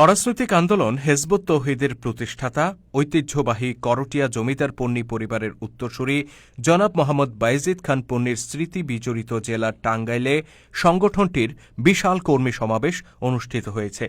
অরাজনৈতিক আন্দোলন হেজবুত তৌহিদের প্রতিষ্ঠাতা ঐতিহ্যবাহী করটিয়া জমিদার পন্নী পরিবারের উত্তরসূরি জনাব মোহাম্মদ বাইজিদ খান পন্নীর স্মৃতি বিজড়িত জেলার টাঙ্গাইলে সংগঠনটির বিশাল কর্মী সমাবেশ অনুষ্ঠিত হয়েছে।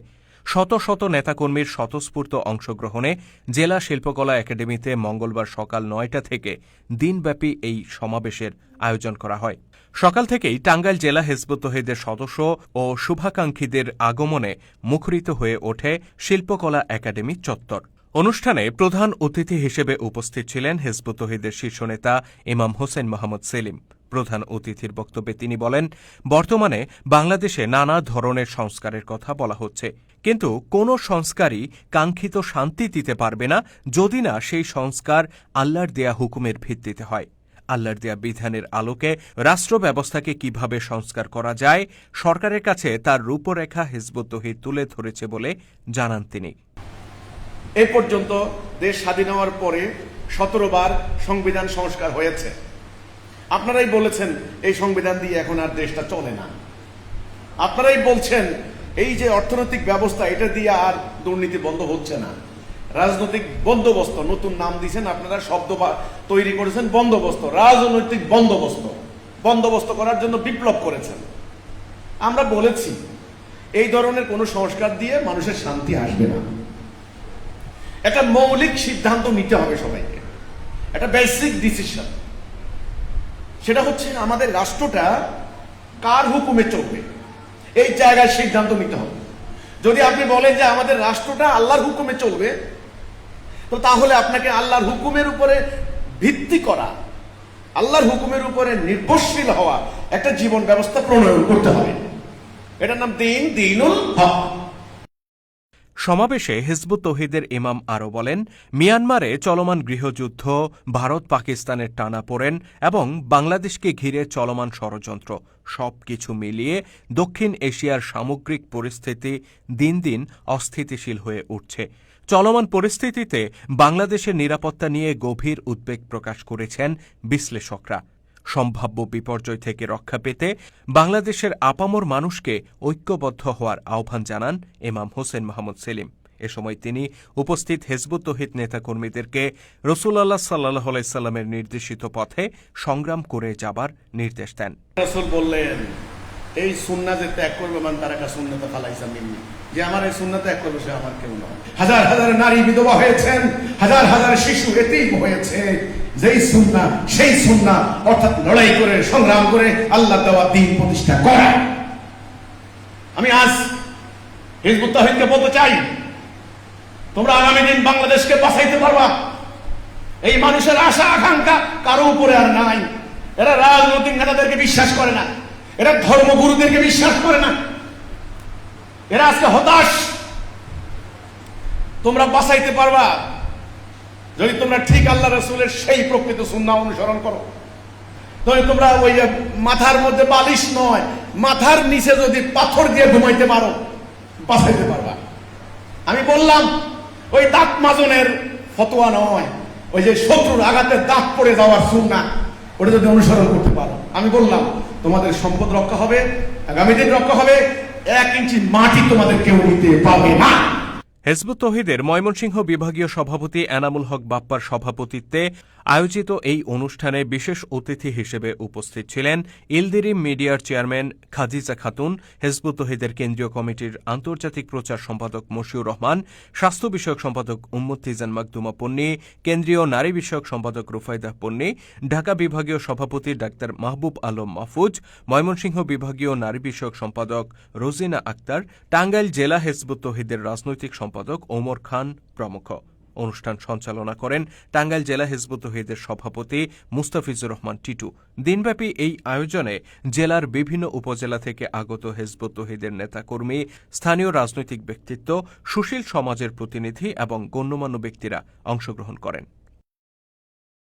শত শত নেতাকর্মীর স্বতঃস্ফূর্ত অংশগ্রহণে জেলা শিল্পকলা একাডেমিতে মঙ্গলবার সকাল ৯টা থেকে দিনব্যাপী এই সমাবেশের আয়োজন করা হয়। সকাল থেকেই টাঙ্গাইল জেলা হেজবুত তৌহিদের সদস্য ও শুভাকাঙ্ক্ষীদের আগমনে মুখরিত হয়ে ওঠে শিল্পকলা একাডেমি চত্বর। অনুষ্ঠানে প্রধান অতিথি হিসেবে উপস্থিত ছিলেন হেজবুত তৌহিদের শীর্ষ নেতা ইমাম হোসেন মোহাম্মদ সেলিম। প্রধান অতিথির বক্তব্যে তিনি বলেন, বর্তমানে বাংলাদেশে নানা ধরনের সংস্কারের কথা বলা হচ্ছে, কিন্তু কোনো সংস্কারই কাঙ্ক্ষিত শান্তি দিতে পারবে না যদি না সেই সংস্কার আল্লাহর দেয়া হুকুমের ভিত্তিতে হয়। আল্লাহর দেয়া বিধানের আলোকে রাষ্ট্র ব্যবস্থাকে কিভাবে সংস্কার করা যায়, সরকারের কাছে তার রূপরেখা হিজবুত তৌহিদ তুলে ধরেছে বলে জানান তিনি। এ পর্যন্ত দেশ স্বাধীন হওয়ার পরে 17 বার সংবিধান সংস্কার হয়েছে। আপনারাই বলেছেন এই সংবিধান দিয়ে এখন আর দেশটা চলে না। আপনারাই বলছেন এই যে অর্থনৈতিক ব্যবস্থা, এটা দিয়ে আর দুর্নীতি বন্ধ হচ্ছে না। রাজনৈতিক বন্দোবস্ত, নতুন নাম দিয়েছেন আপনারা, শব্দ তৈরি করেছেন বন্দোবস্ত, রাজনৈতিক বন্দোবস্ত করার জন্য বিপ্লব করেছেন। আমরা বলেছি এই ধরনের কোন সংস্কার দিয়ে মানুষের শান্তি আসবে না। একটা মৌলিক সিদ্ধান্ত নিতে হবে সবাইকে, একটা বেসিক ডিসিশন। সেটা হচ্ছে আমাদের রাষ্ট্রটা কার হুকুমে চলবে, এই জায়গায় সিদ্ধান্ত নিতে হবে। যদি আপনি বলেন যে আমাদের রাষ্ট্রটা আল্লাহর হুকুমে চলবে, তো তাহলে আপনাকে আল্লাহর হুকুমের উপরে ভিত্তি করা, আল্লাহর হুকুমের উপরে নির্ভরশীল হওয়া একটা জীবন ব্যবস্থা প্রণয়ন করতে হবে। এটার নাম দ্বীনুল হক। সমাবেশে হিজবুত তৌহিদের ইমাম আরও বলেন, মিয়ানমারে চলমান গৃহযুদ্ধ, ভারত পাকিস্তানের টানাপোড়েন এবং বাংলাদেশকে ঘিরে চলমান ষড়যন্ত্র সবকিছু মিলিয়ে দক্ষিণ এশিয়ার সামগ্রিক পরিস্থিতি দিন দিন অস্থিতিশীল হয়ে উঠছে। চলমান পরিস্থিতিতে বাংলাদেশের নিরাপত্তা নিয়ে গভীর উদ্বেগ প্রকাশ করেছেন বিশ্লেষকরা। সম্ভাব্য বিপর্যয় থেকে রক্ষা পেতে বাংলাদেশের আপামর মানুষকে ঐক্যবদ্ধ হওয়ার আহ্বান জানান ইমাম হোসেন মোহাম্মদ সেলিম। এ সময় তিনি উপস্থিত হিজবুত তৌহিদ নেতাকর্মীদেরকে রাসূলুল্লাহ সাল্লাল্লাহু আলাইহি সাল্লামের নির্দেশিত পথে সংগ্রাম করে যাবার নির্দেশ দেন। রাসূল বললেন, এই সুন্নাহ যে ত্যাগ করবে মান তারাকা সুন্নাত ফালাইসা মিন্নি, যে আমার এই সুন্নাহ ত্যাগ করবে সে আমার কেউ নয়। হাজার হাজার নারী বিধবা হয়েছেন, হাজার হাজার শিশু এতিম হয়েছে। যেই সুন্নাহ, সেই সুন্নাহ, অর্থাৎ লড়াই করে সংগ্রাম করে আল্লাহ দেওয়া দ্বীন প্রতিষ্ঠা করা। আমি আজ হিজবুত তৌহিদকে বলতে চাই, তোমরা আগামী দিন বাংলাদেশকে বাঁচাইতে পারবা। এই মানুষের আশা আকাঙ্ক্ষা কারো উপরে আর নাই। এরা রাজনৈতিক নেতাদেরকে বিশ্বাস করে না, এরা ধর্মগুরুদেরকে বিশ্বাস করে না, এরা আজকে হতাশ। তোমরা বাঁচাইতে পারবা যদি তোমরা ঠিক আল্লাহ রাসূলের সেই প্রকৃত সুন্নাহ অনুসরণ করো। তবে তোমরা ওই যে মাথার মধ্যে বালিশ নয়, মাথার নিচে যদি পাথর দিয়ে ঘুমাইতে পারো, বাঁচাইতে পারবা। আমি বললাম ওই দাঁত মাজনের ফতোয়া নয়, ওই যে শত্রুর আঘাতে দাঁত পড়ে যাওয়ার সুন্নাহ, ওটা যদি অনুসরণ করতে পারো, আমি বললাম তোমাদের সম্পদ রক্ষা হবে, আগামী দিন রক্ষা হবে। 1 ইঞ্চি মাটি তোমাদের কেউ নিতে পারবে না। হিজবুত তৌহিদের ময়মনসিংহ বিভাগীয় সভাপতি এনামুল হক বাপ্পার সভাপতিত্বে আয়োজিত এই অনুষ্ঠানে বিশেষ অতিথি হিসেবে উপস্থিত ছিলেন ইলদিরিম মিডিয়ার চেয়ারম্যান খাদিজা খাতুন, হিজবুত তৌহিদের কেন্দ্রীয় কমিটির আন্তর্জাতিক প্রচার সম্পাদক মশিউর রহমান, স্বাস্থ্য বিষয়ক সম্পাদক উম্মুত্তিজান মাকদুমা পন্নী, কেন্দ্রীয় নারী বিষয়ক সম্পাদক রুফাইদা পন্নী, ঢাকা বিভাগীয় সভাপতি ডাক্তার মাহবুব আলম মাহফুজ, ময়মনসিংহ বিভাগীয় নারী বিষয়ক সম্পাদক রোজিনা আক্তার, টাঙ্গাইল জেলা হিজবুত তৌহিদের রাজনৈতিক সম্পাদক ওমর খান প্রমুখ। অনুষ্ঠান সঞ্চালনা করেন টাঙ্গাইল জেলা হিজবুত তৌহিদের সভাপতি মুস্তাফিজুর রহমান টিটু। দিনব্যাপী এই আয়োজনে জেলার বিভিন্ন উপজেলা থেকে আগত হিজবুত তৌহিদের নেতাকর্মী, স্থানীয় রাজনৈতিক ব্যক্তিত্ব, সুশীল সমাজের প্রতিনিধি এবং গণ্যমান্য ব্যক্তিরা অংশগ্রহণ করেন।